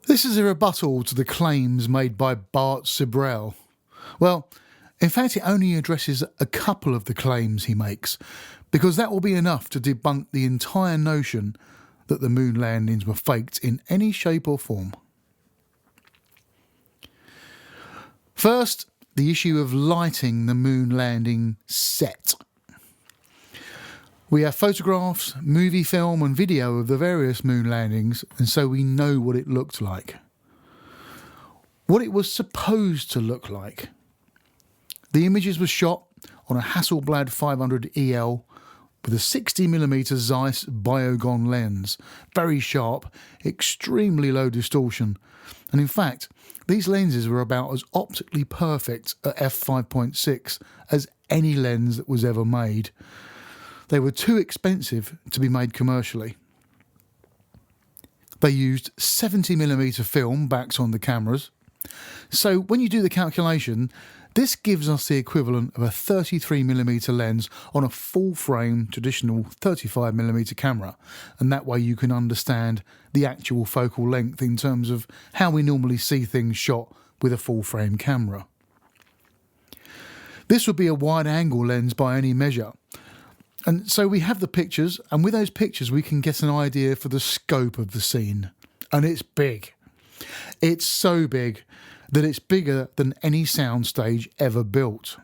This is a rebuttal to the claims made by Bart Sibrel. Well, in fact, it only addresses a couple of the claims he makes, because that will be enough to debunk the entire notion that the moon landings were faked in any shape or form. First, the issue of lighting the moon landing set. We have photographs, movie film and video of the various moon landings, and so we know what it looked like. What it was supposed to look like. The images were shot on a Hasselblad 500 EL with a 60mm Zeiss Biogon lens, very sharp, extremely low distortion, and in fact these lenses were about as optically perfect at f5.6 as any lens that was ever made. They were too expensive to be made commercially. They used 70mm film backs on the cameras, so when you do the calculation, this gives us the equivalent of a 33mm lens on a full-frame traditional 35mm camera, and that way you can understand the actual focal length in terms of how we normally see things shot with a full-frame camera. This would be a wide-angle lens by any measure, and so we have the pictures, and with those pictures we can get an idea for the scope of the scene. And it's big. It's so big that it's bigger than any soundstage ever built.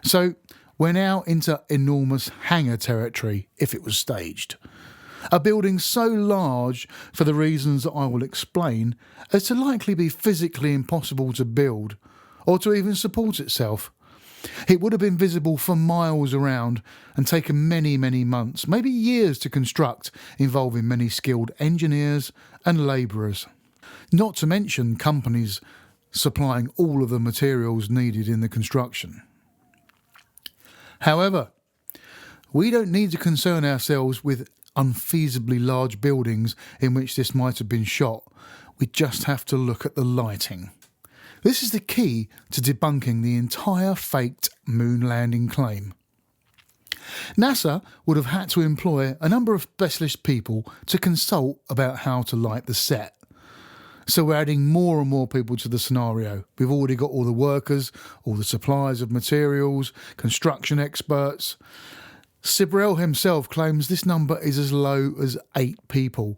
So we're now into enormous hangar territory if it was staged. A building so large, for the reasons that I will explain, as to likely be physically impossible to build or to even support itself. It would have been visible for miles around and taken many, many months, maybe years to construct, involving many skilled engineers and labourers. Not to mention companies supplying all of the materials needed in the construction. However, we don't need to concern ourselves with unfeasibly large buildings in which this might have been shot. We just have to look at the lighting. This is the key to debunking the entire faked moon landing claim. NASA would have had to employ a number of specialist people to consult about how to light the set. So we're adding more and more people to the scenario. We've already got all the workers, all the suppliers of materials, construction experts. Sibrel himself claims this number is as low as 8 people,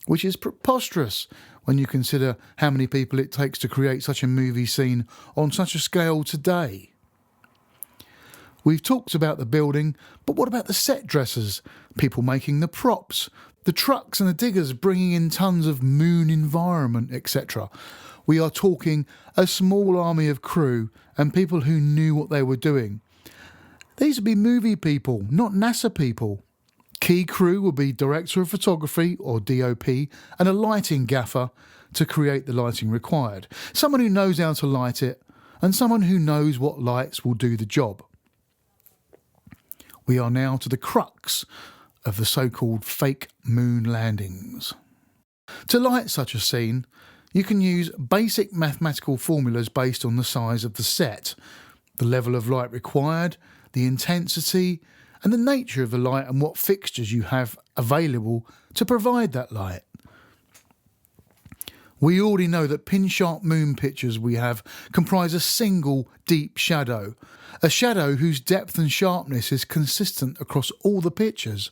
which is preposterous when you consider how many people it takes to create such a movie scene on such a scale today. We've talked about the building, but what about the set dressers, people making the props, the trucks and the diggers bringing in tons of moon environment, etc. We are talking a small army of crew and people who knew what they were doing. These would be movie people, not NASA people. Key crew will be director of photography or DOP and a lighting gaffer to create the lighting required. Someone who knows how to light it and someone who knows what lights will do the job. We are now to the crux of the so-called fake moon landings. To light such a scene, you can use basic mathematical formulas based on the size of the set, the level of light required, the intensity, and the nature of the light and what fixtures you have available to provide that light. We already know that pin-sharp moon pictures we have comprise a single deep shadow, a shadow whose depth and sharpness is consistent across all the pictures,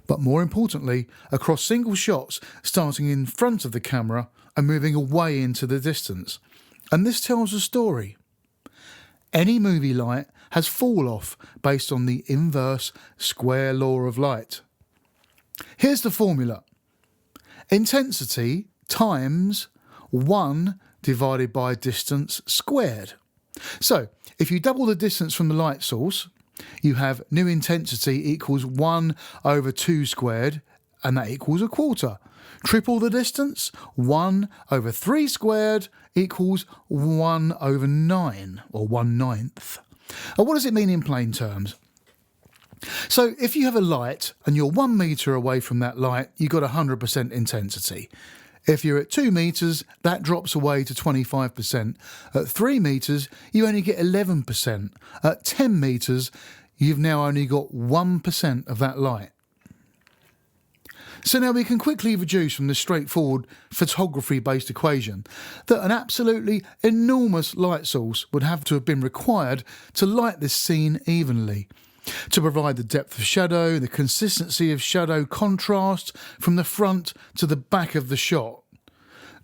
but more importantly, across single shots starting in front of the camera and moving away into the distance. And this tells a story. Any movie light has fall-off based on the inverse square law of light. Here's the formula. Intensity times 1 divided by distance squared. So, if you double the distance from the light source, you have new intensity equals 1 over 2 squared, and that equals a quarter. Triple the distance, 1 over 3 squared equals 1 over 9, or 1/9. And what does it mean in plain terms? So if you have a light and you're 1 metre away from that light, you've got 100% intensity. If you're at 2 metres, that drops away to 25%. At 3 metres, you only get 11%. At 10 metres, you've now only got 1% of that light. So now we can quickly deduce from this straightforward photography-based equation that an absolutely enormous light source would have to have been required to light this scene evenly, to provide the depth of shadow, the consistency of shadow contrast from the front to the back of the shot.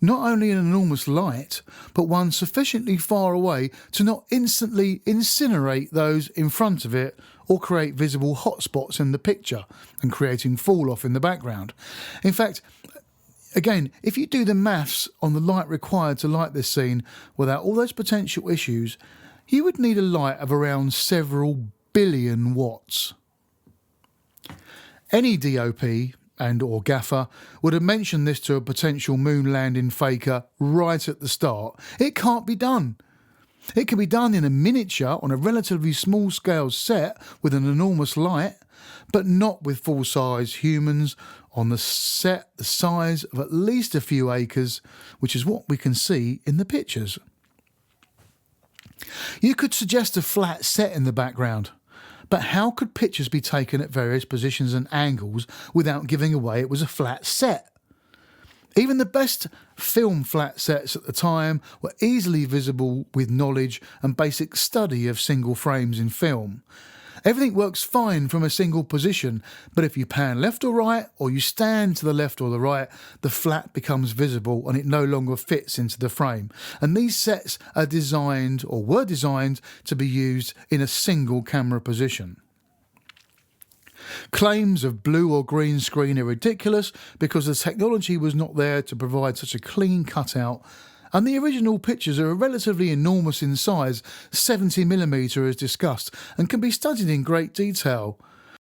Not only an enormous light, but one sufficiently far away to not instantly incinerate those in front of it or create visible hotspots in the picture and creating fall-off in the background. In fact, again, if you do the maths on the light required to light this scene without all those potential issues, you would need a light of around several billion watts. Any DOP and or gaffer would have mentioned this to a potential moon landing faker right at the start. It can't be done. It can be done in a miniature on a relatively small scale set with an enormous light, but not with full-size humans on the set the size of at least a few acres, which is what we can see in the pictures. You could suggest a flat set in the background, but how could pictures be taken at various positions and angles without giving away it was a flat set? Even the best film flat sets at the time were easily visible with knowledge and basic study of single frames in film. Everything works fine from a single position, but if you pan left or right, or you stand to the left or the right, the flat becomes visible and it no longer fits into the frame. And these sets are designed, or were designed, to be used in a single camera position. Claims of blue or green screen are ridiculous because the technology was not there to provide such a clean cutout, and the original pictures are relatively enormous in size, 70mm as discussed, and can be studied in great detail.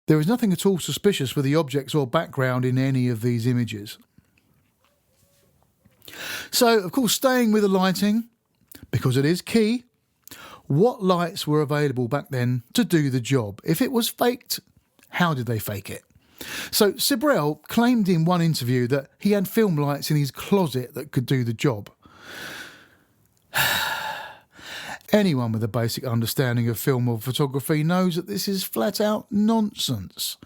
There is nothing at all suspicious with the objects or background in any of these images. So, of course, staying with the lighting, because it is key, what lights were available back then to do the job? If it was faked, how did they fake it? So Sibrel claimed in one interview that he had film lights in his closet that could do the job. Anyone with a basic understanding of film or photography knows that this is flat out nonsense.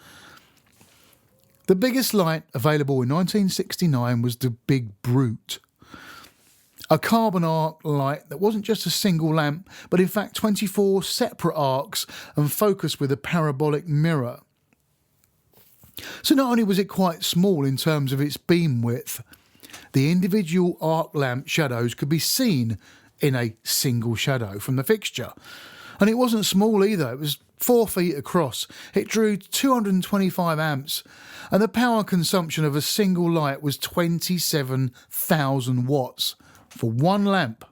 The biggest light available in 1969 was the Big Brute, a carbon arc light that wasn't just a single lamp, but in fact 24 separate arcs and focused with a parabolic mirror. So not only was it quite small in terms of its beam width, the individual arc lamp shadows could be seen in a single shadow from the fixture. And it wasn't small either, it was 4 feet across. It drew 225 amps and the power consumption of a single light was 27,000 watts for one lamp.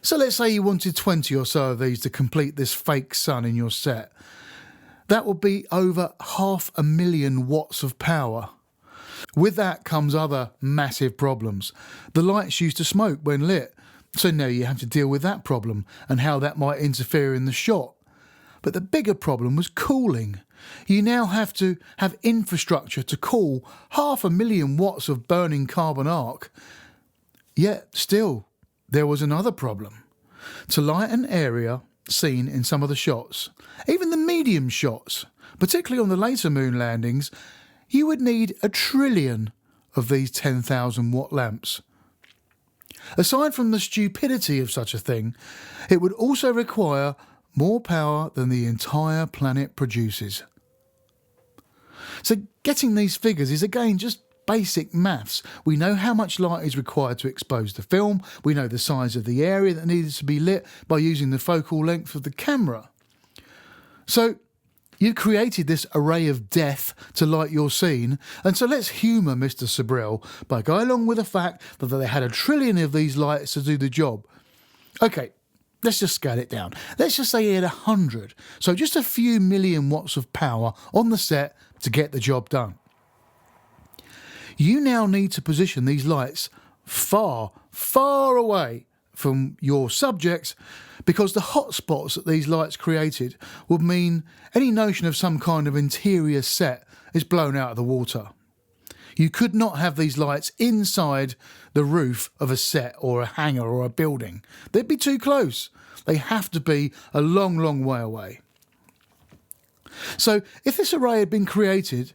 So let's say you wanted 20 or so of these to complete this fake sun in your set. That would be over 500,000 watts of power. With that comes other massive problems. The lights used to smoke when lit, so now you have to deal with that problem and how that might interfere in the shot. But the bigger problem was cooling. You now have to have infrastructure to cool 500,000 watts of burning carbon arc. Yet still, there was another problem. To light an area seen in some of the shots, even the medium shots, particularly on the later moon landings, you would need 1 trillion of these 10,000 watt lamps. Aside from the stupidity of such a thing, it would also require more power than the entire planet produces. So getting these figures is again just basic maths. We know how much light is required to expose the film. We know the size of the area that needs to be lit by using the focal length of the camera. So you created this array of death to light your scene, and so let's humour Mr. Sibrel by going along with the fact that they had 1 trillion of these lights to do the job. Okay, let's just scale it down. Let's just say he had 100, so just a few million watts of power on the set to get the job done. You now need to position these lights far, far away from your subjects, because the hotspots that these lights created would mean any notion of some kind of interior set is blown out of the water. You could not have these lights inside the roof of a set or a hangar or a building. They'd be too close. They have to be a long, long way away. So if this array had been created,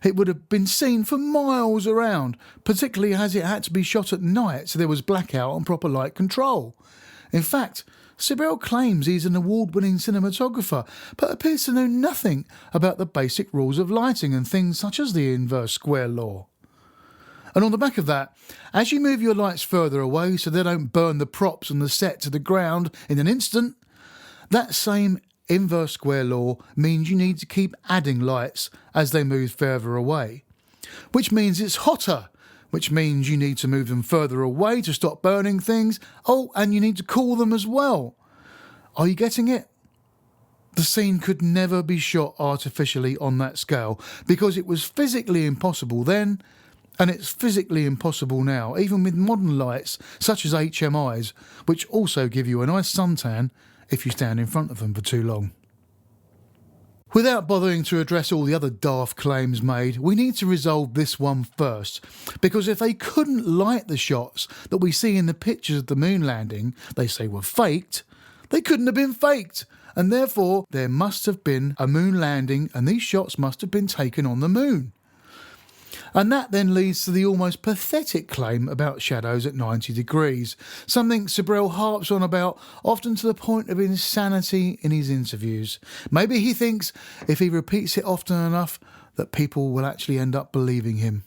It would have been seen for miles around, particularly as it had to be shot at night so there was blackout and proper light control. In fact, Sibrel claims he's an award-winning cinematographer, but appears to know nothing about the basic rules of lighting and things such as the inverse square law. And on the back of that, as you move your lights further away so they don't burn the props and the set to the ground in an instant, that same inverse square law means you need to keep adding lights as they move further away. Which means it's hotter, which means you need to move them further away to stop burning things. Oh, and you need to cool them as well. Are you getting it? The scene could never be shot artificially on that scale because it was physically impossible then, and it's physically impossible now, even with modern lights such as HMIs, which also give you a nice suntan if you stand in front of them for too long. Without bothering to address all the other daft claims made, we need to resolve this one first, because if they couldn't light the shots that we see in the pictures of the moon landing they say were faked, they couldn't have been faked, and therefore there must have been a moon landing and these shots must have been taken on the moon. And that then leads to the almost pathetic claim about shadows at 90 degrees, something Sibrel harps on about, often to the point of insanity in his interviews. Maybe he thinks if he repeats it often enough that people will actually end up believing him.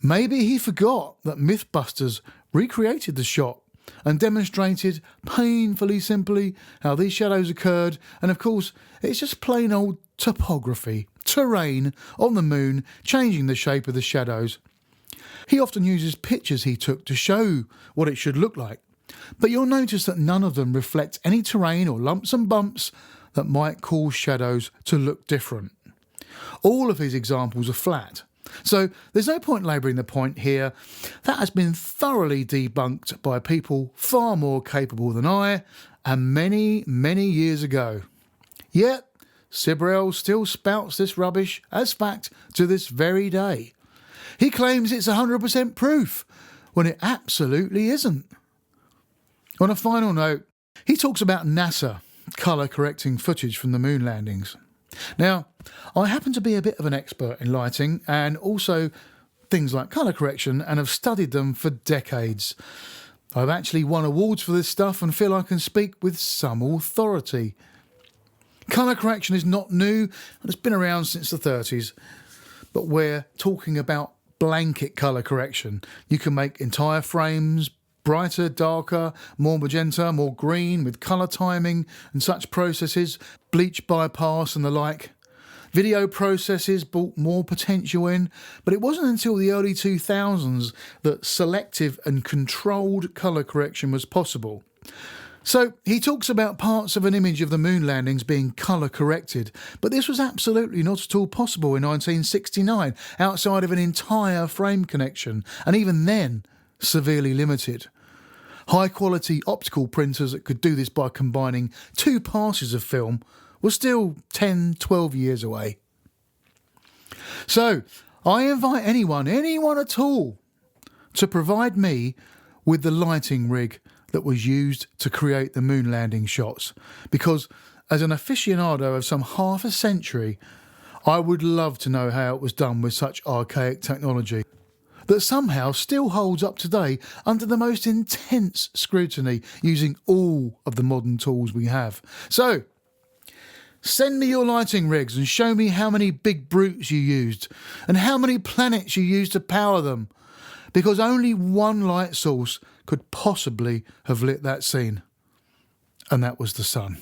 Maybe he forgot that Mythbusters recreated the shot and demonstrated painfully simply how these shadows occurred, and of course it's just plain old topography, terrain on the moon changing the shape of the shadows. He often uses pictures he took to show what it should look like, but you'll notice that none of them reflect any terrain or lumps and bumps that might cause shadows to look different. All of his examples are flat. So there's no point labouring the point here. That has been thoroughly debunked by people far more capable than I, and many, many years ago. Yet Sibrel still spouts this rubbish as fact to this very day. He claims it's 100% proof, when it absolutely isn't. On a final note, he talks about NASA colour correcting footage from the moon landings. Now, I happen to be a bit of an expert in lighting and also things like colour correction and have studied them for decades. I've actually won awards for this stuff and feel I can speak with some authority. Colour correction is not new and it's been around since the 30s, but we're talking about blanket colour correction. You can make entire frames brighter, darker, more magenta, more green with colour timing and such processes, bleach bypass and the like. Video processes brought more potential in, but it wasn't until the early 2000s that selective and controlled colour correction was possible. So he talks about parts of an image of the moon landings being colour corrected, but this was absolutely not at all possible in 1969 outside of an entire frame connection, and even then severely limited. High quality optical printers that could do this by combining two passes of film were still 10, 12 years away. So I invite anyone at all, to provide me with the lighting rig that was used to create the moon landing shots, because as an aficionado of some half a century, I would love to know how it was done with such archaic technology that somehow still holds up today under the most intense scrutiny using all of the modern tools we have. So send me your lighting rigs and show me how many big brutes you used and how many planets you used to power them, because only one light source could possibly have lit that scene, and that was the sun.